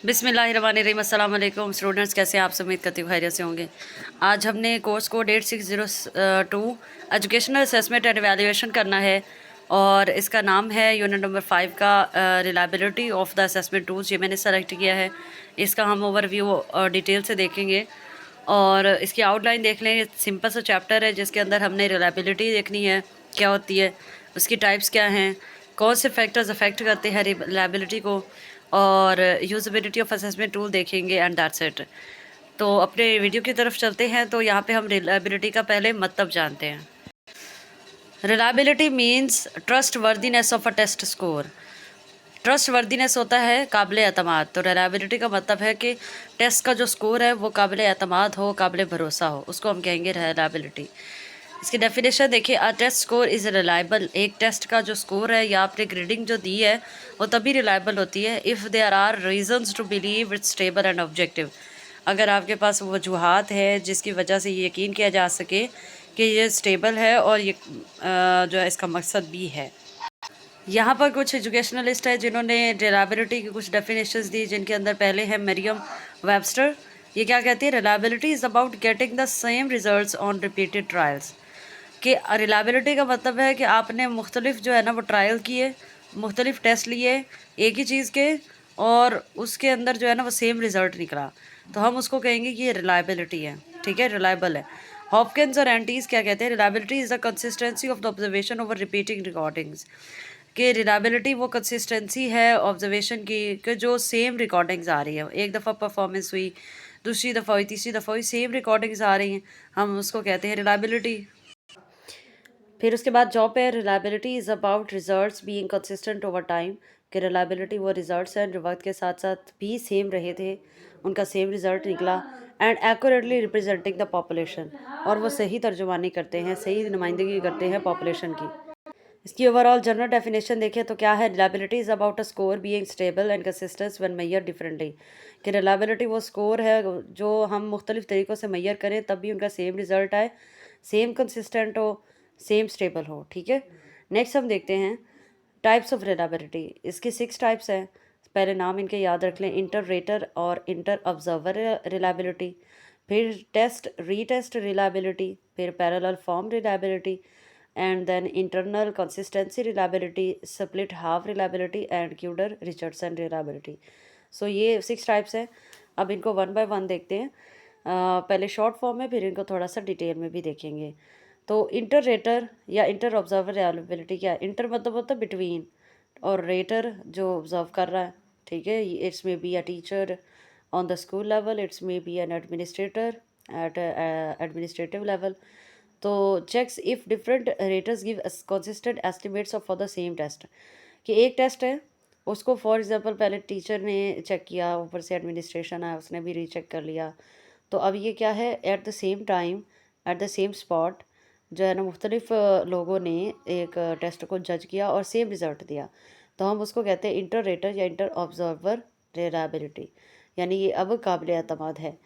बिस्मिल्लाहिर्रहमानिर्रहीम। अस्सलाम वालेकुम स्टूडेंट्स, कैसे हैं आप सब? उम्मीद करती हूँ खैरियत से होंगे। आज हमने course code 8602 educational assessment and evaluation करना है और इसका नाम है यूनिट नंबर 5 का reliability of the assessment tools. ये मैंने सेलेक्ट किया है। इसका हम ओवरव्यू डिटेल से देखेंगे और इसकी आउटलाइन देख लें। सिंपल सा चैप्टर है जिसके अंदर हमने रिलायबिलिटी देखनी है, क्या होती है, उसकी टाइप्स क्या हैं, कौन से फैक्टर्स अफेक्ट करते हैं रिलायबिलिटी को, और यूज़बिलिटी ऑफ असेसमेंट टूल देखेंगे एंड दैट्स इट। तो अपने वीडियो की तरफ चलते हैं। तो यहाँ पे हम रिलायबिलिटी का पहले मतलब जानते हैं। Reliability means trustworthiness of a test score. Trustworthiness होता है काबिल एतमाद। तो रिलायबिलिटी का मतलब है कि टेस्ट का जो स्कोर है वो काबिल एतमाद हो, काबिल भरोसा हो, उसको हम कहेंगे रिलायबिलिटी। इसकी डेफिनेशन देखिए, a test score is reliable. एक टेस्ट का जो स्कोर है या आपने ग्रेडिंग जो दी है वो तभी रिलायबल होती है if there are reasons to believe it's stable and objective. अगर आपके पास वजूहात है जिसकी वजह से ये यकीन किया जा सके कि ये स्टेबल है और ये जो है इसका मकसद भी है। यहाँ पर कुछ एजुकेशनलिस्ट है जिन्होंने रिलायबिलिटी की कुछ डेफिनेशंस दी, जिनके अंदर पहले है मरियम वेबस्टर। ये क्या कहती है? Reliability is about getting the same results on repeated trials. कि रिलायबिलिटी का मतलब है कि आपने मुख्तलिफ जो है ना वो ट्रायल किए, मुख्तलिफ टेस्ट लिए एक ही चीज़ के, और उसके अंदर जो है ना वो सेम रिज़ल्ट निकला, तो हम उसको कहेंगे कि ये रिलायबिलिटी है। ठीक है, रिलायबल है। हॉपकिंस और एंटीज क्या कहते हैं? Reliability is the consistency of the observation over repeating recordings. कि रिलायबिलिटी वो कंसिस्टेंसी है ऑब्जर्वेशन की कि जो सेम रिकॉर्डिंग्स आ रही है। एक दफ़ा परफॉर्मेंस हुई, दूसरी दफ़ा हुई, तीसरी दफ़ा हुई, सेम रिकॉर्डिंग्स आ रही हैं, हम उसको कहते हैं रिलायबिलिटी। फिर उसके बाद जॉब पे reliability is about results being consistent over time. कि रिलायबिलिटी वो रिजल्ट्स हैं जो वक्त के साथ साथ भी सेम रहे थे, उनका सेम रिजल्ट निकला। And accurately representing the population, और वो सही तर्जुमानी करते हैं, सही नुमाइंदगी करते हैं पॉपुलेशन की। इसकी ओवरऑल जनरल डेफिनेशन देखें तो क्या है? Reliability is about a score being stable and consistent when measure differently. कि रिलायबिलिटी वो स्कोर है जो हम मुख्तलिफ तरीक़ों से मैयर करें तब भी उनका सेम रिज़ल्ट आए, सेम कंसिस्टेंट हो, सेम स्टेबल हो। ठीक है, नेक्स्ट हम देखते हैं टाइप्स ऑफ रिलायबिलिटी। इसकी 6 टाइप्स हैं। पहले नाम इनके याद रख लें, इंटर रेटर और इंटर ऑब्जर्वर रिलायबिलिटी, फिर टेस्ट रीटेस्ट रिलायबिलिटी, फिर parallel form reliability, and then internal consistency reliability, split half reliability and Cudar Richardson reliability। सो ये 6 टाइप्स हैं। अब इनको वन बाय वन देखते हैं। पहले शॉर्ट फॉर्म में, फिर इनको थोड़ा सा डिटेल में भी देखेंगे। तो इंटर रेटर या इंटर ऑब्जर्वर रिलायबिलिटी क्या है? इंटर मतलब होता है बिटवीन, और रेटर जो ऑब्जर्व कर रहा है। ठीक है, it's may be a teacher on the school level, it's may be an administrator at administrative level. तो checks if different raters give consistent estimates of for the same test. कि एक test है, उसको फॉर एग्जांपल पहले teacher ने check किया, ऊपर से एडमिनिस्ट्रेशन है उसने भी रीचेक कर लिया। तो अब ये क्या है? Eight the same time, eight the same spot जो है ना मुख्तलिफ लोगों ने एक टेस्ट को जज किया और सेम रिज़ल्ट दिया, तो हम उसको कहते हैं इंटर रेटर या इंटर ऑब्जर्वर रिलायबिलिटी, यानी ये अब काबिल एतमाद है।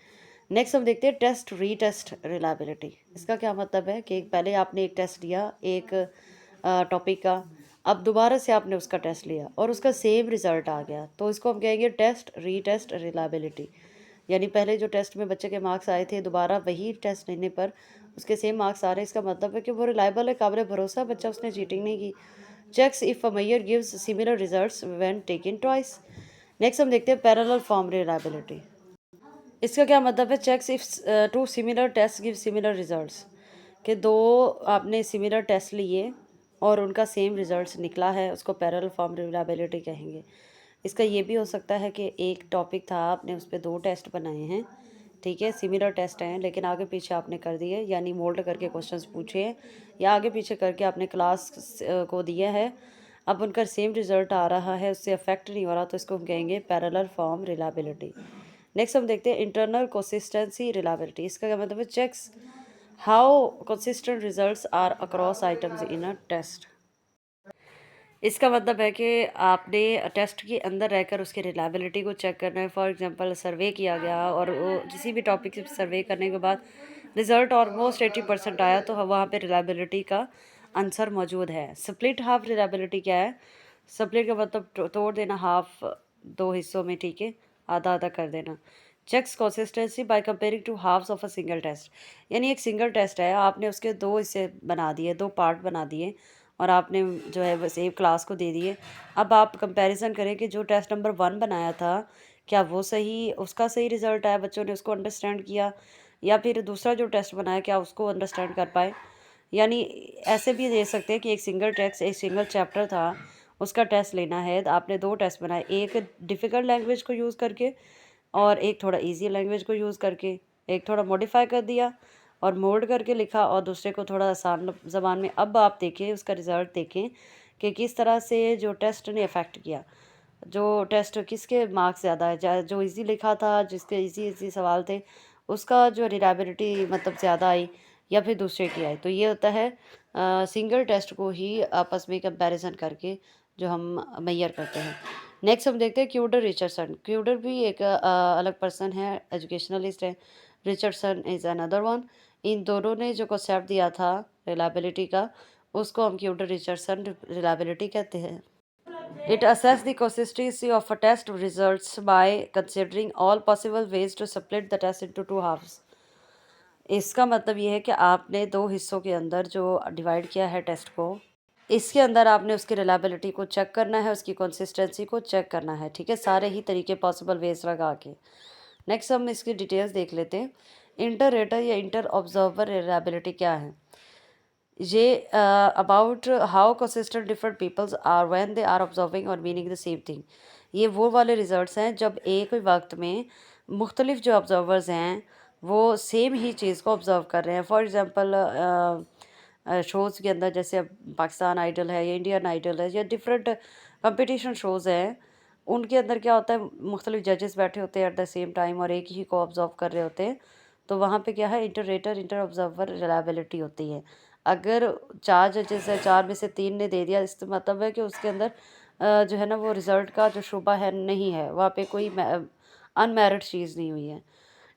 नेक्स्ट हम देखते हैं टेस्ट रीटेस्ट रिलायबिलिटी। इसका क्या मतलब है कि पहले आपने एक टेस्ट लिया एक टॉपिक का, अब दोबारा से आपने उसका टेस्ट लिया और उसका सेम रिज़ल्ट आ गया, तो इसको हम कहेंगे टेस्ट रीटेस्ट रिलायबिलिटी। यानी पहले जो टेस्ट में बच्चे के मार्क्स आए थे, दोबारा वही टेस्ट लेने पर उसके सेम मार्क्स आ रहे हैं, इसका मतलब है कि वो रिलायबल है, काबिल भरोसा है, बच्चा उसने चीटिंग नहीं की। Checks if a measure gives similar results when taken twice. Next हम देखते हैं पैरेलल फॉर्म रिलायबिलिटी। इसका क्या मतलब है? Checks if two similar test give similar results. कि दो आपने सिमिलर टेस्ट लिए और उनका सेम रिजल्ट्स निकला है, उसको पैरेलल फॉर्म रिलायबिलिटी कहेंगे। इसका ये भी हो सकता है कि एक टॉपिक था, आपने उस पर 2 टेस्ट बनाए हैं, ठीक है, सिमिलर टेस्ट हैं, लेकिन आगे पीछे आपने कर दिए, यानी मोल्ड करके क्वेश्चंस पूछे हैं या आगे पीछे करके आपने क्लास को दिया है, अब उनका सेम रिजल्ट आ रहा है, उससे अफेक्ट नहीं हो रहा, तो इसको हम कहेंगे पैरेलल फॉर्म रिलायबिलिटी। नेक्स्ट हम देखते हैं इंटरनल कंसिस्टेंसी रिलायबिलिटी। इसका क्या मतलब है? Checks how consistent results are across items in a test. इसका मतलब है कि आपने टेस्ट के अंदर रहकर उसकी रिलायबिलिटी को चेक करना है। फॉर एग्जांपल सर्वे किया गया और वो किसी भी टॉपिक से सर्वे करने के बाद रिज़ल्ट ऑलमोस्ट 80% आया, तो वहाँ पे रिलायबिलिटी का आंसर मौजूद है। स्प्लिट हाफ रिलायबिलिटी क्या है? स्प्लिट का मतलब तोड़ देना हाफ 2 हिस्सों में, ठीक है, आधा आधा कर देना। Checks consistency by comparing two halves of a single test, यानी एक सिंगल टेस्ट है, आपने उसके दो हिस्से बना दिए, दो पार्ट बना दिए और आपने जो है वो सेम क्लास को दे दिए। अब आप कंपैरिजन करें कि जो टेस्ट नंबर 1 बनाया था क्या वो सही, उसका सही रिजल्ट आया, बच्चों ने उसको अंडरस्टैंड किया, या फिर दूसरा जो टेस्ट बनाया क्या उसको अंडरस्टैंड कर पाए। यानी ऐसे भी दे सकते हैं कि एक सिंगल टेक्स्ट, एक सिंगल चैप्टर था, उसका टेस्ट लेना है, तो आपने दो टेस्ट बनाए, एक डिफ़िकल्ट लैंग्वेज को यूज़ करके और एक थोड़ा इजी लैंग्वेज को यूज़ करके, एक थोड़ा मॉडिफाई कर दिया और मोल्ड करके लिखा और दूसरे को थोड़ा आसान ज़बान में। अब आप देखें उसका रिज़ल्ट देखें कि किस तरह से जो टेस्ट ने अफेक्ट किया, जो टेस्ट किसके मार्क्स ज़्यादा है, जो इजी लिखा था, जिसके इजी इजी सवाल थे, उसका जो रिलायबिलिटी मतलब ज़्यादा आई या फिर दूसरे की आई। तो ये होता है सिंगल टेस्ट को ही आपस में कंपैरिजन करके जो हम मेजर करते हैं। नेक्स्ट हम देखते हैं क्यूडर रिचर्डसन। क्यूडर भी एक अलग पर्सन है, एजुकेशनलिस्ट है। Richardson is another one. इन दोनों ने जो कॉन्सेप्ट दिया था रिलायबिलिटी का, उसको हम क्यूडर रिचर्डसन रिलायबिलिटी कहते हैं। It assesses the consistency of a test results by considering all possible ways to split the test into two halves. इसका मतलब ये है कि आपने दो हिस्सों के अंदर जो डिवाइड किया है टेस्ट को, इसके अंदर आपने उसकी रिलायबिलिटी को चेक करना है, उसकी कंसिस्टेंसी को चेक करना है, ठीक है, सारे ही तरीके पॉसिबल वेज लगा के। नेक्स्ट हम इसकी डिटेल्स देख लेते हैं। इंटर रेटर या इंटर ऑब्जर्वर रिलायबिलिटी क्या है? ये about how consistent different peoples are when they are observing और मीनिंग द सेम थिंग। ये वो वाले रिजल्ट्स हैं जब एक ही वक्त में मुख्तलिफ जो ऑब्जर्वर्स हैं वो सेम ही चीज़ को ऑब्जर्व कर रहे हैं। फॉर एग्ज़ाम्पल शोज़ के अंदर जैसे अब पाकिस्तान आइडल है या इंडियन आइडल है या डिफरेंट कंपटीशन शोज़ हैं, उनके अंदर क्या होता है, मुख्तलिफ जजेस बैठे होते हैं एट द सेम टाइम और एक ही को ऑब्जर्व कर रहे होते हैं। तो वहाँ पे क्या है, inter rater inter observer reliability होती है। अगर 4 जजेस है, 4 में से 3 ने दे दिया, इसका मतलब है कि उसके अंदर जो है ना वो रिज़ल्ट का जो शुबा है नहीं है, वहाँ पे कोई अनमेरिड चीज़ नहीं हुई है।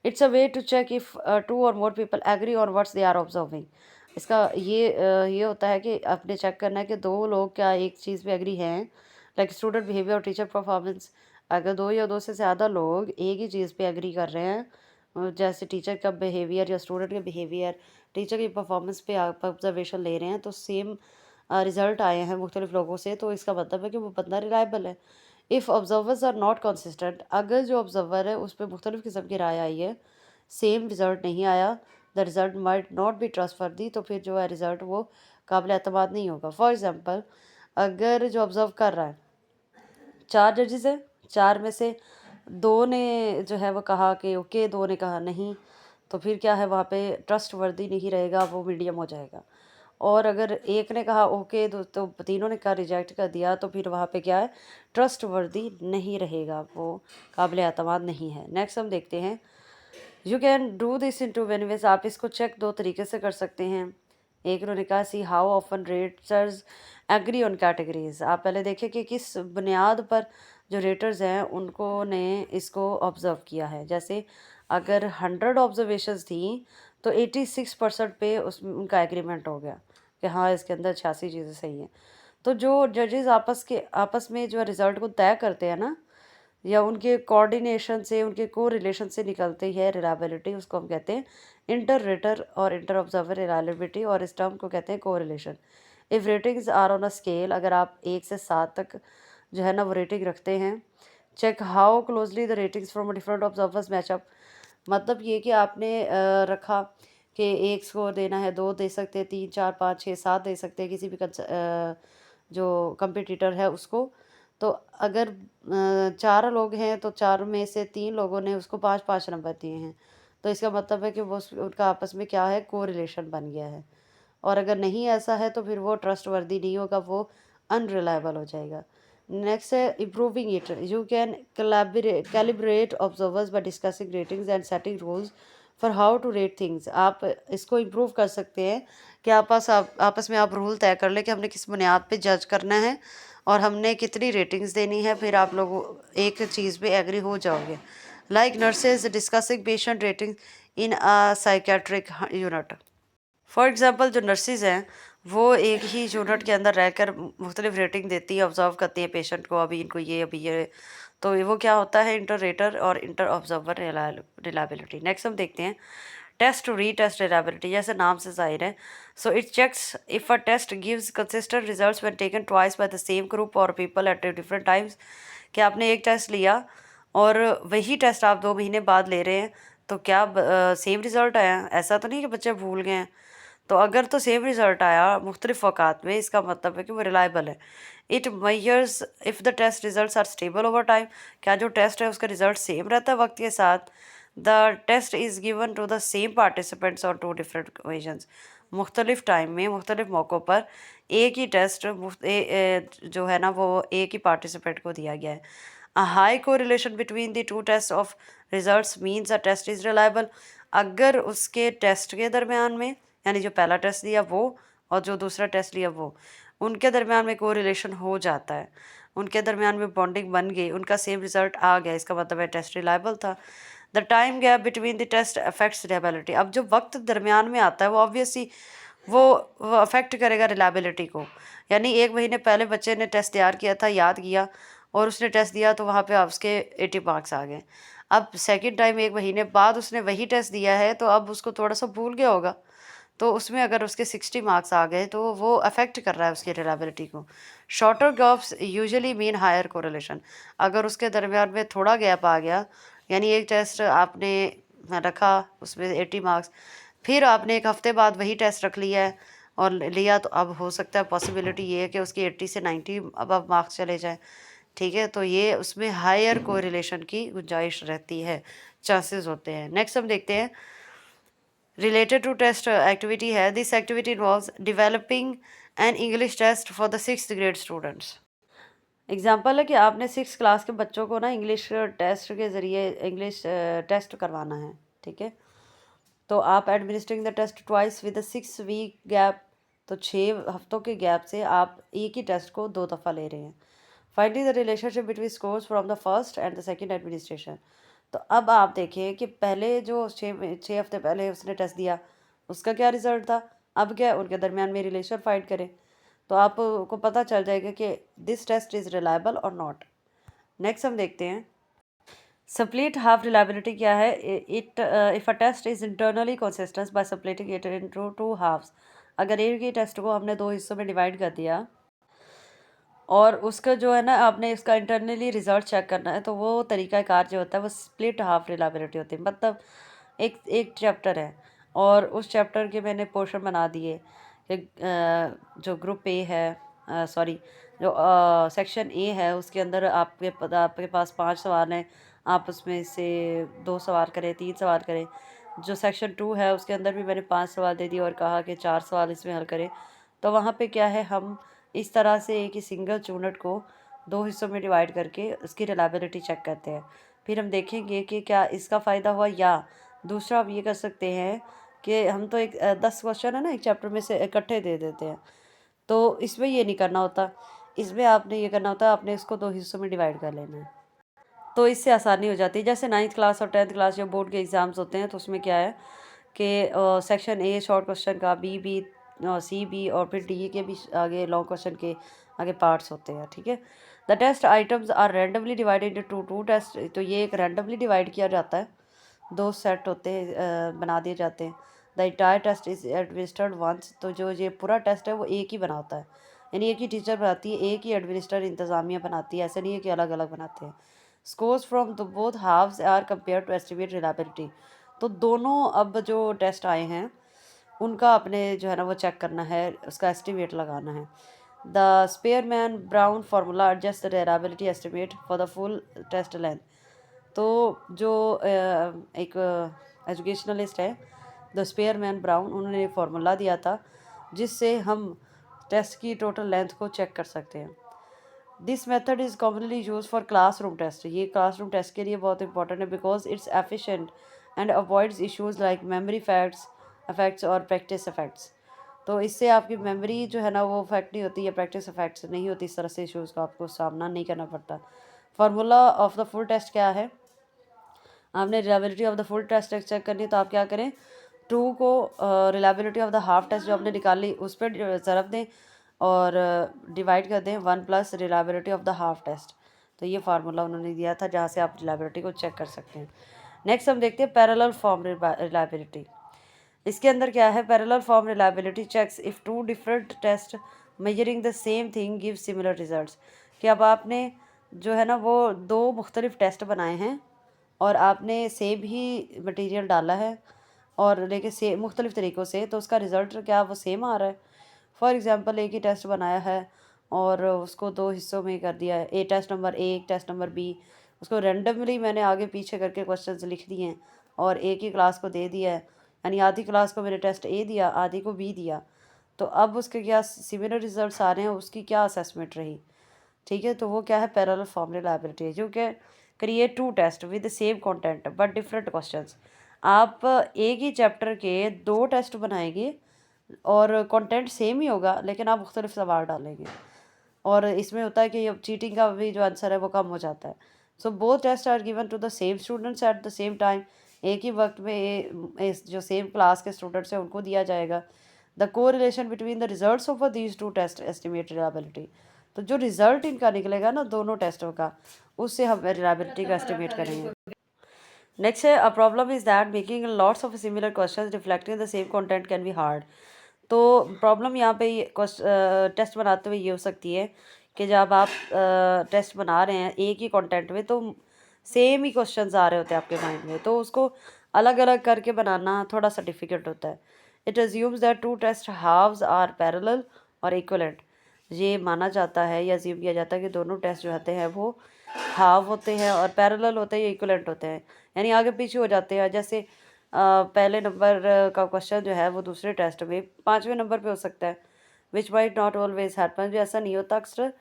It's a way to check if 2 और more people agree on what's they are observing. इसका ये होता है कि आपने चेक करना है कि 2 लोग क्या एक चीज़ पे एग्री हैं, लाइक स्टूडेंट बिहेवियर और टीचर परफॉर्मेंस। अगर 2 या 2 से ज़्यादा लोग एक ही चीज़ पे एग्री कर रहे हैं, जैसे टीचर का बिहेवियर या स्टूडेंट का बिहेवियर, टीचर की परफॉर्मेंस पे आप ऑब्जर्वेशन ले रहे हैं, तो सेम रिजल्ट आए हैं मुख्तलिफ लोगों से, तो इसका मतलब है कि वो बंदा रिलायबल है। If observers are not consistent, अगर जो ऑब्जर्वर है उस पर मुख्तलिफ किस्म की राय आई है, सेम रिज़ल्ट नहीं आया, the result might not be trustworthy, तो फिर जो है रिज़ल्ट वो काबिल एतमाद नहीं होगा। फॉर एग्ज़ाम्पल, अगर जो ऑब्ज़र्व कर रहा है 4 जजेस हैं, 4 में से 2 ने जो है वो कहा कि ओके, 2 ने कहा नहीं, तो फिर क्या है वहाँ पे ट्रस्टवर्दी नहीं रहेगा, वो मीडियम हो जाएगा। और अगर एक ने कहा ओके तो तीनों ने कहा रिजेक्ट कर दिया, तो फिर वहाँ पे क्या है, ट्रस्टवर्दी नहीं रहेगा, वो काबिल एतमाद नहीं है। नेक्स्ट हम देखते हैं, you can do this in two ways. आप इसको चेक दो तरीके से कर सकते हैं। एक उन्होंने कहा see how often raters agree on categories. आप पहले देखें कि किस बुनियाद पर जो रेटर्स हैं उनको ने इसको ऑब्ज़र्व किया है। जैसे अगर 100 ऑब्जर्वेशंस थी तो 86% पे उस उनका एग्रीमेंट हो गया कि हाँ इसके अंदर 86 चीज़ें सही हैं। तो जो जजेस आपस में जो रिज़ल्ट को तय करते हैं ना, या उनके कोऑर्डिनेशन से, उनके को रिलेशन से निकलती है रिलायबिलिटी, उसको हम कहते हैं इंटर रेटर और इंटर ऑब्जर्वर रिलायबिलिटी, और इस टर्म को कहते हैं correlation. If ratings are on a scale, अगर आप 1 से 7 तक जो है ना वो रेटिंग रखते हैं, check how closely the ratings from different observers match up. मतलब ये कि आपने रखा कि 1 स्कोर देना है, 2 दे सकते हैं, 3 4 5 6 7 दे सकते हैं किसी भी जो कंपटीटर है उसको। तो अगर 4 लोग हैं तो 4 में से 3 लोगों ने उसको 5-5 नंबर दिए हैं, तो इसका मतलब है कि वो उनका आपस में क्या है, कोरिलेशन बन गया है। और अगर नहीं ऐसा है तो फिर वो ट्रस्टवर्दी नहीं होगा, वो अनरिलायबल हो जाएगा। नेक्स्ट है improving it. You can calibrate observers by discussing ratings and setting rules for how to rate things. आप इसको इम्प्रूव कर सकते हैं कि आपस में आप रूल तय कर लें कि हमने किस बुनियाद पे जज करना है और हमने कितनी रेटिंग्स देनी है, फिर आप लोग एक चीज़ पे एग्री हो जाओगे। Like nurses discussing patient rating in a psychiatric unit. For example जो नर्सिस हैं वो एक ही यूनिट के अंदर रहकर मुख्तलिफ रेटिंग देती हैं, ऑब्ज़र्व करती हैं पेशेंट को, अभी इनको ये, अभी ये तो वो क्या होता है, इंटर रेटर और इंटर ऑब्जर्वर रिलायबिलिटी। नेक्स्ट हम देखते हैं test to retest reliability, जैसे नाम से जाहिर है। So it checks if a test gives consistent results when taken twice by the same group और पीपल एट डिफरेंट टाइम्स। कि आपने एक टेस्ट लिया और वही टेस्ट आप 2 महीने बाद ले रहे हैं, तो क्या सेम रिज़ल्ट आया? ऐसा तो नहीं कि बच्चे भूल गए हैं। तो अगर तो सेम रिज़ल्ट आया मुख्तलिफ औकात में, इसका मतलब है कि वो रिलायबल है। It measures if the test results are stable over time. क्या जो टेस्ट है उसका रिजल्ट सेम रहता है वक्त के साथ। The test is given to the same participants on 2 different occasions. मुख्तलिफ टाइम में मुख्तलिफ मौक़ों पर एक ही टेस्ट जो है ना वो एक ही पार्टिसिपेंट को दिया गया है। A high correlation between the two test of results means a test is reliable. अगर उसके टेस्ट के दरमियान में, यानी जो पहला टेस्ट दिया वो और जो दूसरा टेस्ट लिया वो, उनके दरमियान में कोरिलेशन हो जाता है, उनके दरमियान में बॉन्डिंग बन गई, उनका सेम रिजल्ट आ गया, इसका मतलब है टेस्ट रिलायबल था। The time gap between the test affects reliability. अब जो वक्त दरमियान में आता है वो ऑब्वियसली वो अफेक्ट करेगा रिलायबिलिटी को। यानी 1 महीने पहले बच्चे ने टेस्ट तैयार किया था, याद किया और उसने टेस्ट दिया तो वहाँ पे आप उसके 80 मार्क्स आ गए। अब सेकंड टाइम 1 महीने बाद उसने वही टेस्ट दिया है तो अब उसको थोड़ा सा भूल गया होगा, तो उसमें अगर उसके 60 मार्क्स आ गए तो वो अफेक्ट कर रहा है उसकी रिलायबिलिटी को। Shorter gaps usually mean higher correlation. अगर उसके दरमियान में थोड़ा गैप आ गया, यानी एक टेस्ट आपने रखा उसमें 80 मार्क्स, फिर आपने 1 हफ्ते बाद वही टेस्ट रख लिया है और लिया, तो अब हो सकता है पॉसिबिलिटी ये है कि उसकी 80 से 90 अब मार्क्स चले जाएँ। ठीक है, तो ये उसमें हायर कोरिलेशन की गुंजाइश रहती है, चांसेस होते हैं। नेक्स्ट हम देखते हैं रिलेटेड टू टेस्ट एक्टिविटी है। This activity involves developing an English test for the 6th grade students. Example है कि आपने 6th क्लास के बच्चों को ना इंग्लिश टेस्ट के ज़रिए इंग्लिश टेस्ट करवाना है। ठीक है, तो आप administering the test twice with 6 week gap, तो 6 हफ्तों के गैप से आप एक ही टेस्ट को 2 दफ़ा ले रहे हैं। Finding the relationship between scores from the first and the second administration. तो अब आप देखिए कि पहले जो 6 हफ्ते पहले उसने टेस्ट दिया उसका क्या रिजल्ट था, अब क्या उनके दरमियान में रिलेशन फाइंड करें, तो आपको पता चल जाएगा कि दिस टेस्ट इज़ रिलायबल और नॉट। नेक्स्ट हम देखते हैं स्प्लिट हाफ रिलायबिलिटी क्या है। It if a test is internally consistent by splitting it into 2 halves. अगर एक ही टेस्ट को हमने 2 हिस्सों में डिवाइड कर दिया और उसका जो है ना आपने इसका इंटरनली रिजल्ट चेक करना है, तो वो तरीक़ाकार जो होता है वो स्प्लिट हाफ रिलायबिलिटी होती है। मतलब एक एक चैप्टर है और उस चैप्टर के मैंने पोर्शन बना दिए कि जो ग्रुप ए है, सॉरी जो सेक्शन ए है उसके अंदर आपके पास 5 सवाल हैं, आप उसमें से 2 सवाल करें, 3 सवाल करें। जो सेक्शन 2 है उसके अंदर भी मैंने 5 सवाल दे दिए और कहा कि 4 सवाल इसमें हल करें। तो वहाँ पे क्या है, हम इस तरह से एक ही सिंगल यूनिट को 2 हिस्सों में डिवाइड करके उसकी रिलायबिलिटी चेक करते हैं। फिर हम देखेंगे कि क्या इसका फ़ायदा हुआ, या दूसरा आप ये कर सकते हैं कि हम तो 10 क्वेश्चन है ना एक चैप्टर में से इकट्ठे दे देते हैं, तो इसमें ये नहीं करना होता। इसमें आपने ये करना होता है, आपने इसको 2 हिस्सों में डिवाइड कर लेना है, तो इससे आसानी हो जाती है। जैसे 9th क्लास और 10th क्लास जो बोर्ड के एग्ज़ाम्स होते हैं तो उसमें क्या है कि सेक्शन ए शॉर्ट क्वेश्चन का, बी बी सी बी और फिर डी के भी आगे लॉन्ग क्वेश्चन के आगे पार्ट्स होते हैं। ठीक है, the test items are randomly divided into 2 test. तो ये एक रैंडमली डिवाइड किया जाता है, 2 सेट होते हैं, बना दिए जाते हैं। The entire test is administered once. तो जो ये पूरा टेस्ट है वो एक ही बना होता है, यानी एक ही टीचर बनाती है, एक ही एडमिनिस्टर इंतज़ामिया बनाती है, ऐसा नहीं है कि अलग अलग बनाते हैं। Scores from the both halves are compare to estimate reliability. तो दोनों अब जो टेस्ट आए हैं उनका अपने जो है ना वो चेक करना है, उसका एस्टिमेट लगाना है। The Spearman Brown formula adjust the reliability estimate for the full test length. तो जो एक एजुकेशनलिस्ट है द स्पेयरमैन ब्राउन, उन्होंने एक फार्मूला दिया था जिससे हम टेस्ट की टोटल लेंथ को चेक कर सकते हैं। This method is commonly use for classroom test. ये क्लासरूम टेस्ट के लिए बहुत इंपॉर्टेंट है because it's efficient and avoids issues like memory effects और प्रैक्टिस इफेक्ट्स। तो इससे आपकी मेमोरी जो है ना वो इफेक्ट नहीं होती है, प्रैक्टिस इफेक्ट्स नहीं होती, इस तरह से इश्यूज़ का आपको सामना नहीं करना पड़ता। Formula of the full test क्या है, आपने reliability of the full test check करनी है तो आप क्या करें, 2 को reliability of the half test जो आपने निकाली उस पर ज़रब दें और डिवाइड कर दें 1 plus reliability of the half test. तो ये फार्मूला उन्होंने दिया था जहाँ से आप रिलायबिलिटी को चेक कर सकते हैं। नेक्स्ट हम देखते हैं पैरेलल फॉर्म रिलायबिलिटी। इसके अंदर क्या है, parallel form reliability checks if two different test measuring the same thing give similar results. कि अब आपने जो है ना वो दो मुख्तलिफ टेस्ट बनाए हैं और आपने सेम ही मटेरियल डाला है और लेकिन से मुख्तलिफ तरीक़ों से, तो उसका रिज़ल्ट क्या वो सेम आ रहा है। फॉर एग्ज़ाम्पल एक ही टेस्ट बनाया है और उसको दो हिस्सों में कर दिया है, a test number A, test number B. उसको रेंडमली मैंने आगे पीछे करके क्वेश्चंस लिख दिए हैं और एक ही क्लास को दे दिया है, यानी आधी क्लास को मैंने टेस्ट ए दिया, आधी को बी दिया। तो अब उसके क्या सिमिलर रिजल्ट्स आ रहे हैं, उसकी क्या असेसमेंट रही, ठीक है। तो वो क्या है, पैरेलल फॉर्म रिलायबिलिटी है, जो कि create two test with the same content but different questions. आप एक ही चैप्टर के दो टेस्ट बनाएंगे और कंटेंट सेम ही होगा लेकिन आप मुख्तलिफ सवाल डालेंगे, और इसमें होता है कि ये चीटिंग का भी जो आंसर है वो कम हो जाता है। So both test are given to the same students at the same time. एक ही वक्त में जो सेम क्लास के स्टूडेंट्स हैं उनको दिया जाएगा। The correlation between the results of these two test estimate reliability. तो जो रिजल्ट इनका निकलेगा ना दोनों टेस्टों का, उससे हम रिलायबिलिटी का एस्टिमेट करेंगे। नेक्स्ट है, a problem is that making lots of similar questions reflecting the same content can be hard. तो प्रॉब्लम यहाँ पे टेस्ट बनाते हुए ये हो सकती है कि जब आप टेस्ट बना रहे हैं एक ही कंटेंट में, तो सेम ही क्वेश्चंस आ रहे होते हैं आपके माइंड में, तो उसको अलग अलग करके बनाना थोड़ा सा डिफ़िकल्ट होता है। It assumes that two test halves are parallel और इक्वलेंट। ये माना जाता है या अज्यूम किया जाता है कि दोनों टेस्ट जो होते हैं वो हाव होते हैं और पैरेलल होते हैं या इक्वलेंट होते हैं, यानी आगे पीछे हो जाते हैं। जैसे पहले नंबर का क्वेश्चन जो है वो दूसरे टेस्ट में 5वें नंबर पे हो सकता है, which might not always happen, जो ऐसा नहीं होता अक्सर।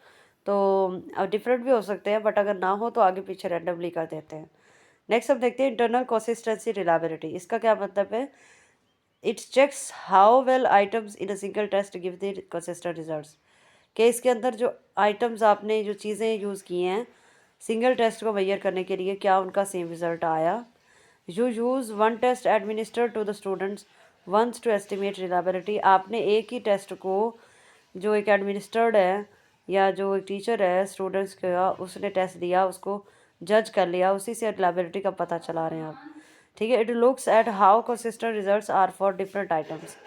तो डिफरेंट भी हो सकते हैं, बट अगर ना हो तो आगे पीछे रैंडमली कर देते हैं। नेक्स्ट हम देखते हैं इंटरनल कंसिस्टेंसी रिलायबिलिटी। इसका क्या मतलब है, it checks how well items in a single test give the consistent results. कि इसके अंदर जो आइटम्स आपने जो चीज़ें यूज़ की हैं सिंगल टेस्ट को मेजर करने के लिए, क्या उनका सेम रिज़ल्ट आया। You use one test administered to the students once to estimate reliability. आपने एक ही टेस्ट को जो एक एडमिनिस्टर्ड है या जो एक टीचर है स्टूडेंट्स का, उसने टेस्ट दिया, उसको जज कर लिया, उसी से रिलायबिलिटी का पता चला रहे हैं आप, ठीक है। It looks at how consistent results are for different items.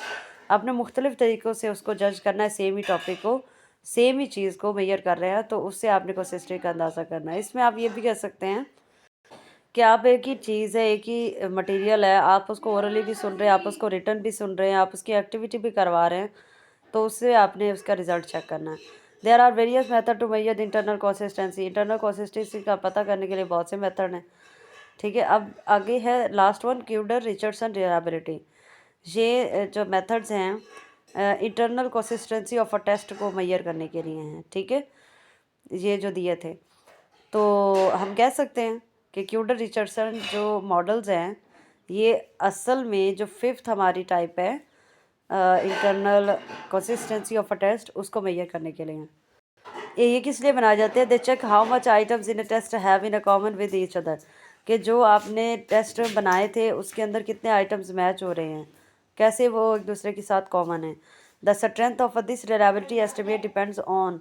आपने मुख्तलिफ तरीक़ों से उसको जज करना है, सेम ही टॉपिक को, सेम ही चीज़ को मेजर कर रहे हैं, तो उससे आपने कंसिस्टेंसी का अंदाज़ा करना है। इसमें आप ये भी कह सकते हैं कि आप एक ही चीज़ है, एक ही मटेरियल है, आप उसको ओरली भी सुन रहे हैं, आप उसको रिटन भी सुन रहे हैं, आप उसकी एक्टिविटी भी करवा रहे हैं, तो उससे आपने उसका रिज़ल्ट चेक करना है। There are various method to measure the internal consistency. Internal consistency का पता करने के लिए बहुत से मेथड हैं, ठीक है। अब आगे है last one, Kuder Richardson reliability. ये जो मेथड्स हैं internal consistency of a test को मेजर करने के लिए हैं, ठीक है, ये जो दिए थे। तो हम कह सकते हैं कि क्यूडर रिचर्डसन जो मॉडल्स हैं ये असल में जो फिफ्थ हमारी टाइप है internal consistency of a test, उसको मेजर करने के लिए हैं। ये किस लिए बनाए जाते हैं, they check how much items in a test have in a common with each other. कि जो आपने टेस्ट बनाए थे उसके अंदर कितने आइटम्स मैच हो रहे हैं, कैसे वो एक दूसरे के साथ कॉमन है। The strength of this reliability estimate depends on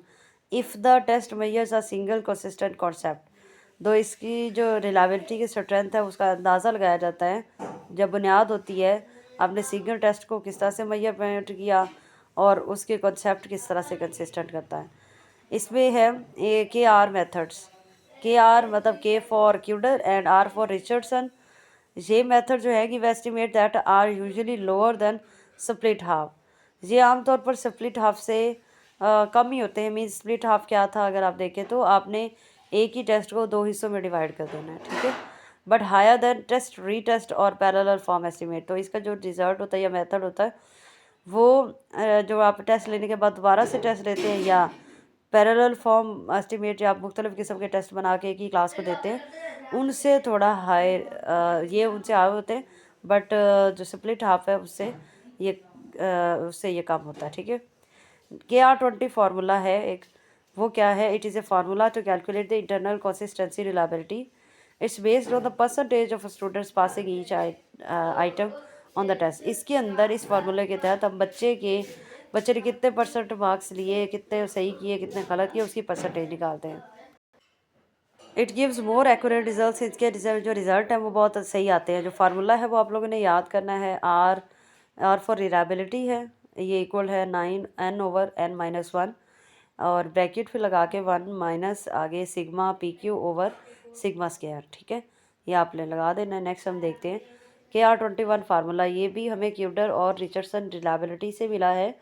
if the test measures a single consistent concept. तो इसकी जो रिलायबिलिटी की स्ट्रेंथ है उसका अंदाज़ा लगाया जाता है जब बुनियाद होती है आपने सिंगल टेस्ट को किस तरह से मेजरमेंट किया और उसके कॉन्सेप्ट किस तरह से कंसिस्टेंट करता है। इसमें है के आर मेथड्स। के आर मतलब के for Kuder and R for Richardson. ये मेथड जो है कि वे estimate that are usually lower than split half. ये आमतौर पर स्प्लिट हाफ से कम ही होते हैं। मीन स्प्लिट हाफ क्या था, अगर आप देखें तो आपने एक ही टेस्ट को दो हिस्सों में डिवाइड कर देना है, ठीक है। बट हायर देन टेस्ट री टेस्ट और पैरेलल फॉर्म एस्टिमेट। तो इसका जो रिजल्ट होता है या मेथड होता है वो जो आप टेस्ट लेने के बाद दोबारा से टेस्ट लेते हैं या पैरेलल फॉर्म एस्टिमेट या आप मुख्तलिफ़ किस्म के टेस्ट बना के एक ही क्लास को देते हैं, उनसे थोड़ा हायर ये उनसे हाई होते हैं, बट जो स्प्लिट हाफ है उससे ये कम होता है, ठीक है। KR20 फार्मूला है एक, वो क्या है, it is a formula to calculate the internal consistency reliability. It's based on the percentage of students passing each item on the test. इसके अंदर इस फार्मूले के तहत हम बच्चे ने कितने % मार्क्स लिए, कितने सही किए, कितने गलत किए, उसकी परसेंटेज निकालते हैं। It gives more accurate result. इसके जो रिज़ल्ट हैं वो बहुत सही आते हैं। जो फार्मूला है वो आप लोगों ने याद करना है। आर फॉर रिलायबिलिटी है, ये इक्वल है 9n/n-1 और ब्रैकेट फिर लगा के 1 माइनस आगे sigma PQ over sigma square. ठीक है, ये आपने लगा देना है। नेक्स्ट हम देखते हैं KR21 फार्मूला। ये भी हमें क्यूडर और रिचर्डसन रिलायबिलिटी से मिला है।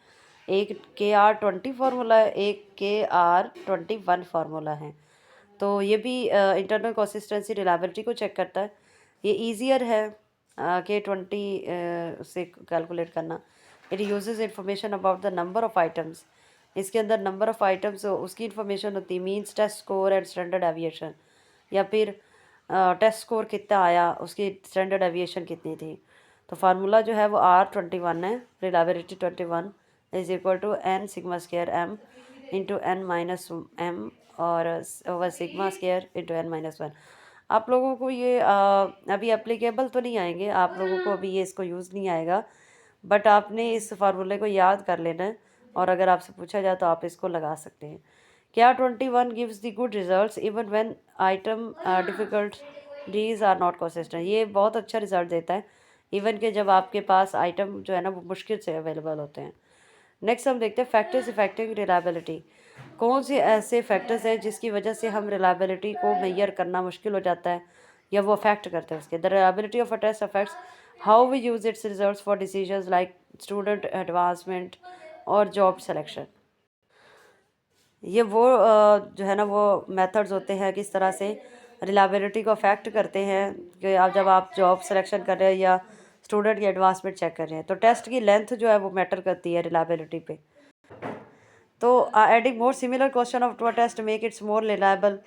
एक KR20 फार्मूला है, एक KR21 फार्मूला है। तो ये भी इंटरनल कंसिस्टेंसी रिलायबिलिटी को चेक करता है। ये ईजियर है K20 से कैलकुलेट करना। It uses information about the number of items. इसके अंदर नंबर ऑफ आइटम्स उसकी इंफॉर्मेशन होती है, means test score and standard deviation, या फिर टेस्ट स्कोर कितना आया, उसकी स्टैंडर्ड एविएशन कितनी थी। तो फार्मूला जो है वो R21 है, reliability 21 is equal to n sigma square m into n-m और over sigma square into n-1। आप लोगों को ये अभी एप्लीकेबल तो नहीं आएंगे, आप लोगों को अभी ये इसको यूज़ नहीं आएगा, बट आपने इस फार्मूले को याद कर लेना है और अगर आपसे पूछा जाए तो आप इसको लगा सकते हैं। KR21 gives the good results even when item difficulties are not consistent. ये बहुत अच्छा रिजल्ट देता है इवन के जब आपके पास आइटम जो है ना वो मुश्किल से अवेलेबल होते हैं। नेक्स्ट हम देखते हैं फैक्टर्स इफेक्टिंग रिलायबिलिटी। कौन से ऐसे फैक्टर्स हैं जिसकी वजह से हम रिलायबिलिटी को मेजर करना मुश्किल हो जाता है या वो अफेक्ट करते हैं उसके। The reliability of a test affects how we use its results for decisions like student advancement और जॉब सिलेक्शन। ये वो जो है ना वो मेथड्स होते हैं किस तरह से रिलायबिलिटी को अफेक्ट करते हैं कि आप जब आप जॉब सिलेक्शन कर रहे हैं या स्टूडेंट की एडवांसमेंट चेक कर रहे हैं। तो टेस्ट की लेंथ जो है वो मैटर करती है रिलायबिलिटी पे। तो adding more similar question of to a test make its more reliable.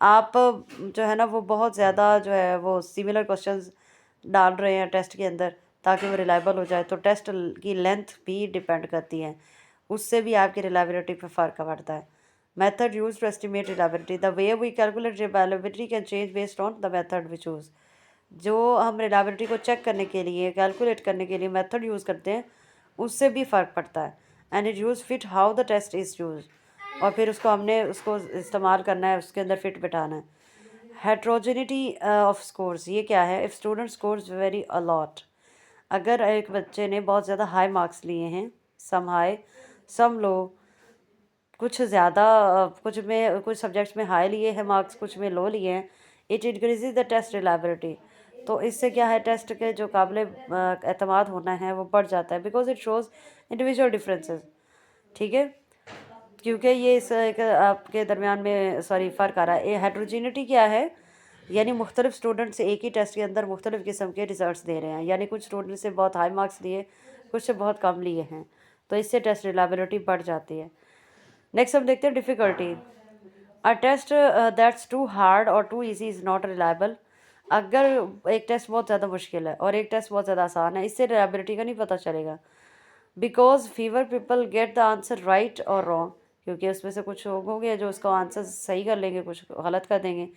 आप जो है ना वो बहुत ज़्यादा जो है वो सिमिलर क्वेश्चंस डाल रहे हैं टेस्ट के अंदर ताकि वो रिलायबल हो जाए। तो टेस्ट की लेंथ भी डिपेंड करती है, उससे भी आपकी रिलायबिलिटी पे फ़र्क पड़ता है। Method use to estimate reliability. The way we calculate reliability can change based on the method we choose. जो हम रिलायबिलिटी को चेक करने के लिए कैलकुलेट करने के लिए मेथड यूज़ करते हैं उससे भी फ़र्क पड़ता है। And it use fit how the test is use, और फिर उसको हमने उसको इस्तेमाल करना है, उसके अंदर फिट बिठाना है। हेट्रोजेनिटी ऑफ स्कोर्स, ये क्या है? If student scores vary a lot, अगर एक बच्चे ने बहुत ज़्यादा हाई मार्क्स लिए हैं, सम हाई सम लो, कुछ ज़्यादा कुछ सब्जेक्ट्स में हाई लिए हैं मार्क्स, कुछ में लो लिए हैं, it increases the test reliability. तो इससे क्या है, टेस्ट के जो काबिल एतमाद होना है वो बढ़ जाता है, because it shows individual differences. ठीक है, क्योंकि ये इस एक आपके दरमियान में फ़र्क आ रहा है। ये हेट्रोजीनिटी क्या है, यानी मुख्तलिफ स्टूडेंट्स एक ही टेस्ट के अंदर मुख्तलिफ किस्म के रिजल्ट्स दे रहे हैं, यानी कुछ स्टूडेंट से बहुत हाई मार्क्स लिए, कुछ से बहुत कम लिए हैं, तो इससे टेस्ट रिलायबिलिटी बढ़ जाती है। नेक्स्ट हम देखते हैं difficulty. A test that's too hard और too easy is not reliable. अगर एक टेस्ट बहुत ज़्यादा मुश्किल है और एक टेस्ट बहुत ज़्यादा आसान है, इससे रिलायबिलिटी का नहीं पता चलेगा। Because fever people get the answer right और रॉन्ग, क्योंकि उसमें से कुछ लोग होंगे जो उसका आंसर सही कर लेंगे, कुछ गलत कर देंगे।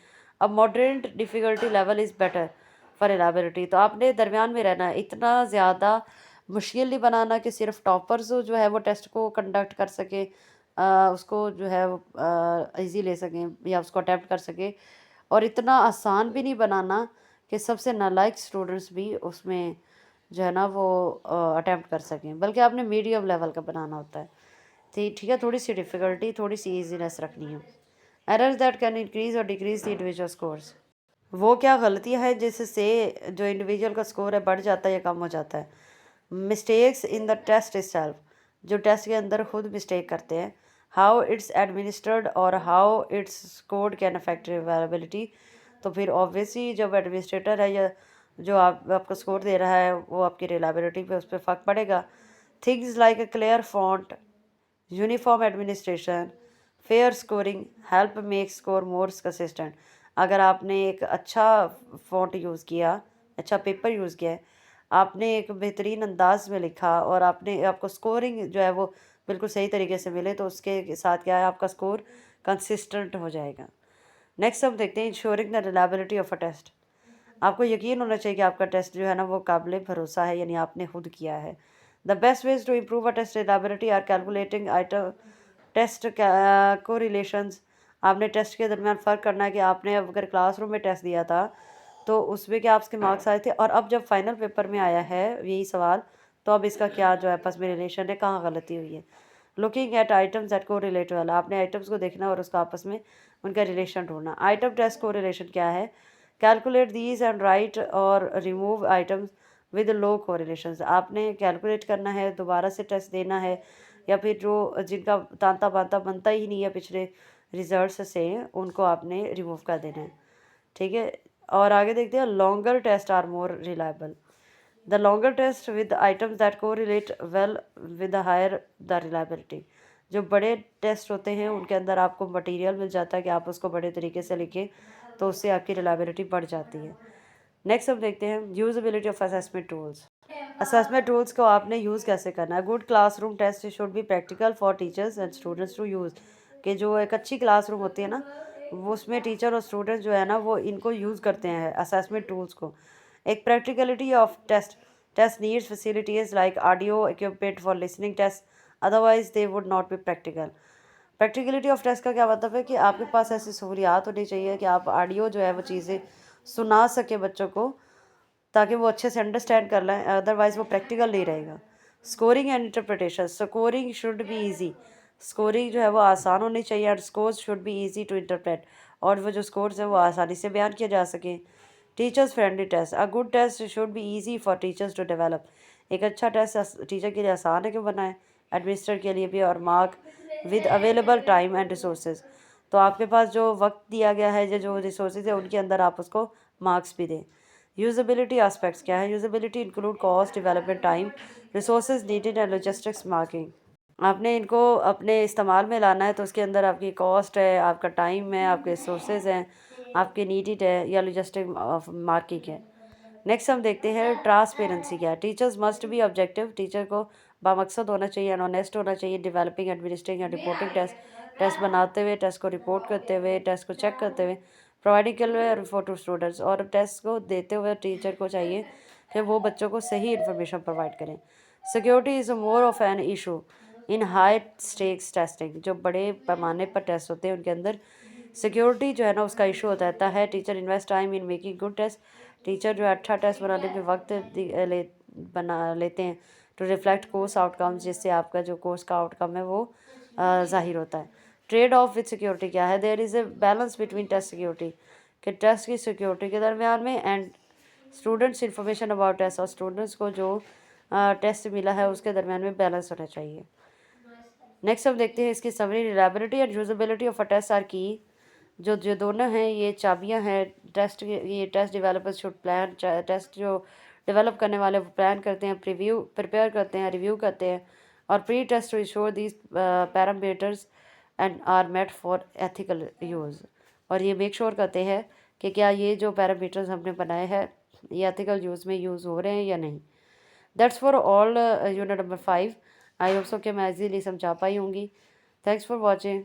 अब moderate difficulty level is better for reliability. तो आपने दरमियान में रहना है, इतना ज़्यादा मुश्किल नहीं बनाना कि सिर्फ टॉपर्स जो है वो टेस्ट को कंडक्ट कर सके, उसको जो है वो ईजी ले सकें या उसको अटैम्प्ट कर सके, और इतना आसान भी नहीं बनाना कि सबसे नालायक स्टूडेंट्स भी उसमें जो है ना वो अटैम्प्ट कर सकें, बल्कि आपने मीडियम लेवल का बनाना होता है। ठीक है, थोड़ी सी डिफ़िकल्टी, थोड़ी सी ईजीनेस रखनी है। एरर्स दैट कैन इंक्रीज और डिक्रीज द इंडिविजुअल स्कोर्स, वो क्या गलतियाँ हैं जिससे जो इंडिविजुअल का स्कोर है बढ़ जाता है या कम हो जाता है। Mistakes in the test itself, जो टेस्ट के अंदर खुद मिस्टेक करते हैं। हाउ इट्स एडमिनिस्ट्रेड और how it's scored can affect reliability. तो फिर ऑब्वियसली जब एडमिनिस्ट्रेटर है या जो आपको स्कोर दे रहा है वो आपकी रिलायबिलिटी पे उस पर फ़र्क पड़ेगा। Things like a clear font, uniform administration, fair scoring help make score more consistent. अगर आपने एक अच्छा फॉन्ट यूज़ किया, अच्छा पेपर यूज़ किया है, आपने एक बेहतरीन अंदाज में लिखा और आपको स्कोरिंग जो है वो बिल्कुल सही तरीके से मिले, तो उसके साथ क्या है, आपका स्कोर कंसिस्टेंट हो जाएगा। नेक्स्ट हम देखते हैं ensuring the reliability of a test. आपको यकीन होना चाहिए कि आपका टेस्ट जो है ना वो काबिल भरोसा है, यानी आपने खुद किया है। The best ways to improve a test reliability are calculating item test correlations. आपने टेस्ट के दरमियान फ़र्क करना है कि आपने अगर क्लासरूम में टेस्ट दिया था तो उसमें क्या आपके मार्क्स आए थे, और अब जब फाइनल पेपर में आया है यही सवाल, तो अब इसका क्या जो है आपस में रिलेशन है, कहाँ गलती हुई है। लुकिंग एट आइटम्स दैट को रिलेट वाला, आपने आइटम्स को देखना और उसका आपस में उनका रिलेशन ढूंढना। आइटम टेस्ट को रिलेशन क्या है? कैलकुलेट दीज एंड राइट और remove items with low correlations. आपने कैलकुलेट करना है, दोबारा से टेस्ट देना है, या फिर जो जिनका तांता बांता बनता ही नहीं है पिछले रिजल्ट्स से, उनको आपने रिमूव कर देना है। ठीक है, और आगे देखते हैं, longer test are more reliable. The longer test with items that correlate well with higher the reliability. जो बड़े टेस्ट होते हैं उनके अंदर आपको मटेरियल मिल जाता है कि आप उसको बड़े तरीके से लिखें, तो उससे आपकी रिलायबिलिटी बढ़ जाती है। नेक्स्ट हम देखते हैं usability of assessment tools. Assessment tools को आपने यूज़ कैसे करना है। Good classroom test should be practical for teachers and students to use. कि जो एक अच्छी क्लासरूम होती है ना, वो उसमें टीचर और स्टूडेंट्स जो है ना, वो इनको यूज़ करते हैं असेसमेंट टूल्स को। एक practicality of test needs facilities like audio equipment for listening test, otherwise they would not be practical. Practicality of test का क्या मतलब है कि आपके पास ऐसी सहूलियात होनी चाहिए कि आप ऑडियो जो है वो चीज़ें सुना सके बच्चों को, ताकि वो अच्छे से अंडरस्टैंड कर लें, अदरवाइज़ वो प्रैक्टिकल नहीं रहेगा। Scoring and interpretation, scoring should be easy. Scoring जो है वो आसान होनी चाहिए, और scores should be easy to interpret, और वो जो स्कोर्स है वो आसानी से बयान किए जा सकें। Teachers friendly test, a good test should be easy for teachers to develop. एक अच्छा टेस्ट टीचर के लिए आसान है कि बनाए, एडमिनिस्ट्रेटर के लिए भी, और mark with available time and resources. तो आपके पास जो वक्त दिया गया है, जो रिसोर्सेज है, उनके अंदर आप उसको मार्क्स भी दें। यूजेबिलिटी एस्पेक्ट्स क्या है? Usability include cost, development time, resources needed and logistics marking. आपने इनको अपने इस्तेमाल में लाना है, तो उसके अंदर आपकी कॉस्ट है, आपका टाइम है, आपके रिसोर्सेज हैं, आपके नीडेड है, या लॉजिस्टिक मार्किंग है। नेक्स्ट हम देखते हैं ट्रांसपेरेंसी क्या है। Teachers must be objective, teacher को बामकसद होना चाहिए एंड ऑनेस्ट होना चाहिए। Developing, administrating and reporting test बनाते हुए, टेस्ट को रिपोर्ट करते हुए, टेस्ट को चेक करते हुए, providing clear for to students. और टेस्ट को देते हुए टीचर को चाहिए कि वो बच्चों को सही इन्फॉर्मेशन प्रोवाइड करें। Security is more of an issue in high stakes testing. जो बड़े पैमाने पर टेस्ट होते हैं उनके अंदर सिक्योरिटी जो है ना, उसका इशू होता रहता है। Teacher invest time in making good test, teacher जो है अच्छा टेस्ट बनाने में वक्त बना लेते हैं टू रिफ्लेक्ट कोर्स आउटकम्स, जिससे आपका जो कोर्स का आउटकम है वो ज़ाहिर होता है। ट्रेड ऑफ विद सिक्योरिटी क्या है? There is a balance between test security, कि टेस्ट की सिक्योरिटी के दरमियान में, and students information about test, और स्टूडेंट्स को जो टेस्ट मिला है उसके दरमियान में बैलेंस होना चाहिए। नेक्स्ट हम देखते हैं इसकी summary. Reliability and usability of a test are key. जो जो दोनों हैं ये चाबियां हैं टेस्ट, ये test developers should plan, test जो डेवलप करने वाले वो प्लान करते हैं, प्रिपेयर करते हैं, रिव्यू करते हैं, और pretest to ensure these parameters and are met for ethical use. और ये मेक श्योर करते हैं कि क्या ये जो पैरामीटर्स हमने बनाए हैं ये एथिकल यूज़ में यूज़ हो रहे हैं या नहीं। That's for all unit number 5। I hope so कि मैं इजीली समझा पाई होंगी। Thanks for watching.